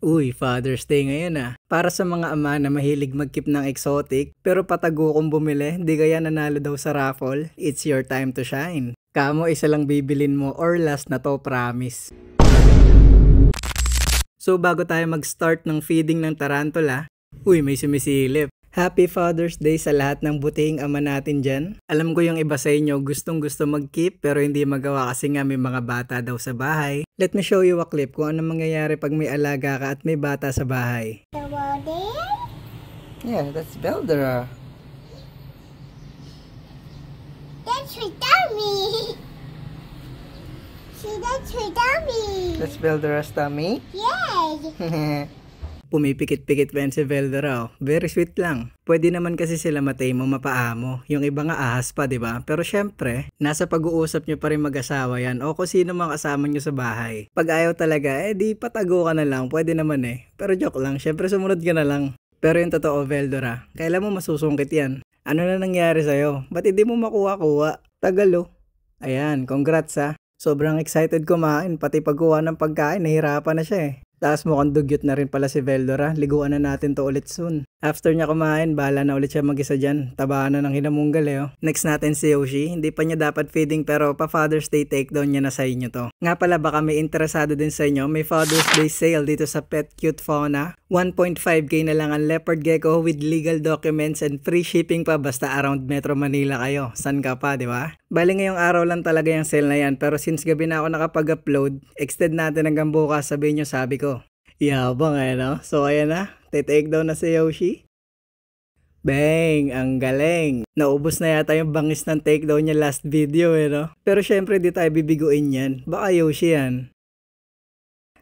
Uy, Father's Day ngayon ah. Para sa mga ama na mahilig mag-keep ng exotic, pero patago kung bumili, di kaya nanalo daw sa raffle, it's your time to shine. Kamo isa lang bibilin mo or last na to, promise. So bago tayo mag-start ng feeding ng tarantula, uy may sumisilip. Happy Father's Day sa lahat ng butihing ama natin dyan. Alam ko yung iba sa inyo gustong gusto mag-keep pero hindi magawa kasi nga may mga bata daw sa bahay. Let me show you a clip kung ano mangyayari pag may alaga ka at may bata sa bahay. Yeah, that's Beldera. That's her tummy. See, that's her tummy. That's Beldera's tummy? Yes. Pumipikit-pikit pa yan si Beldera. Very sweet lang. Pwede naman kasi sila matay mo, mapaamo. Yung iba nga ahas pa, diba? Pero syempre, nasa pag-uusap nyo pa rin mag-asawa yan o kung sino mang kasama nyo sa bahay. Pag ayaw talaga, di patago ka na lang. Pwede naman eh. Pero joke lang, syempre sumunod ka na lang. Pero yung totoo, Beldera, kailan mo masusungkit yan? Ano na nangyari sa'yo? Ba't hindi mo makuha-kuha? Tagalo. Ayan, congrats ha. Sobrang excited kumain, pati pagkuha ng pagkain, nahirapan na siya eh. Tapos mukhang dugyot na rin pala si Beldera. Liguan na natin to ulit soon. After niya kumain, bahala na ulit siya mag-isa dyan. Tabaan na ng hinamunggal eh. Next natin si Yoshi. Hindi pa niya dapat feeding pero pa Father's Day takedown niya na sa inyo to. Nga pala baka may interesado din sa inyo. May Father's Day sale dito sa Pet Cute Fauna. 1.5k na lang ang leopard gecko with legal documents and free shipping pa basta around Metro Manila kayo. San ka pa, di ba? Bali ngayong araw lang talaga yung sale na yan. Pero since gabi na ako nakapag-upload, extend natin hanggang bukas, sabihin nyo sabi ko. Yabang eh no? So ayan na, take down na si Yoshi. Bang! Ang galing! Naubos na yata yung bangis ng takedown niya last video eh no? Pero syempre di tayo bibiguin yan. Baka Yoshi yan.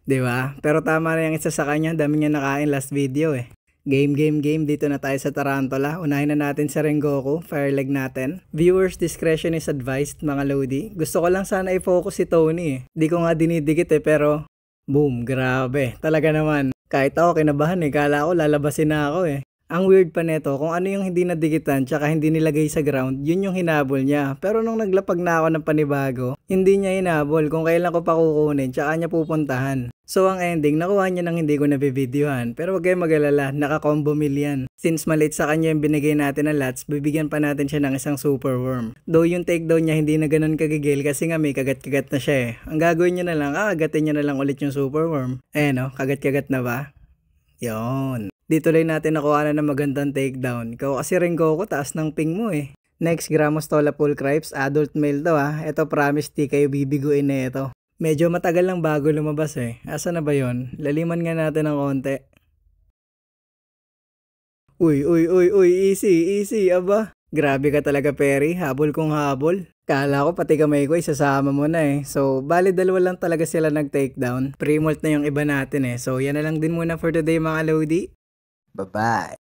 Diba? Pero tama na yung isa sa kanya, dami niya nakain last video eh. Game. Dito na tayo sa tarantula. Unahin na natin sa Rengoku, fire leg natin. Viewers discretion is advised mga lodi. Gusto ko lang sana i-focus si Tony eh. Di ko nga dinidikit eh pero boom, grabe. Talaga naman. Kahit ako kinabahan eh. Kala ko lalabasin na ako eh. Ang weird pa neto, kung ano yung hindi nadikitan tsaka hindi nilagay sa ground, yun yung hinabol niya. Pero nung naglapag na ako ng panibago, hindi niya hinabol kung kailan ko pa kukunin tsaka niya pupuntahan. So ang ending, nakuha niya nang hindi ko nabibidyohan. Pero wag kayong mag-alala, naka-combo meal yan. Since maliit sa kanya yung binigay natin na lots, bibigyan pa natin siya ng isang super worm. Though yung takedown niya hindi na ganun kagigil kasi nga may kagat-kagat na siya eh. Ang gagawin niya na lang, kakagatin niya na lang ulit yung super worm. Eh no, kagat-kagat na ba? Yon. Dito lang natin nakuha na ng magandang takedown. Ikaw kasi Rengoku, taas ng ping mo eh. Next, Gramostola Full Cripes, adult male to ha. Ito promise di kayo bibiguin na ito. Medyo matagal lang bago lumabas eh. Asa na ba yon? Laliman nga natin ng konti. Uy, easy, aba. Grabe ka talaga Perry, habol kong habol. Kala ko pati kamay ko isasama mo na eh. So, bali dalawa lang talaga sila nag-takedown. Pre-molt na yung iba natin eh. So, yan na lang din muna for today mga lodi. Bye-bye.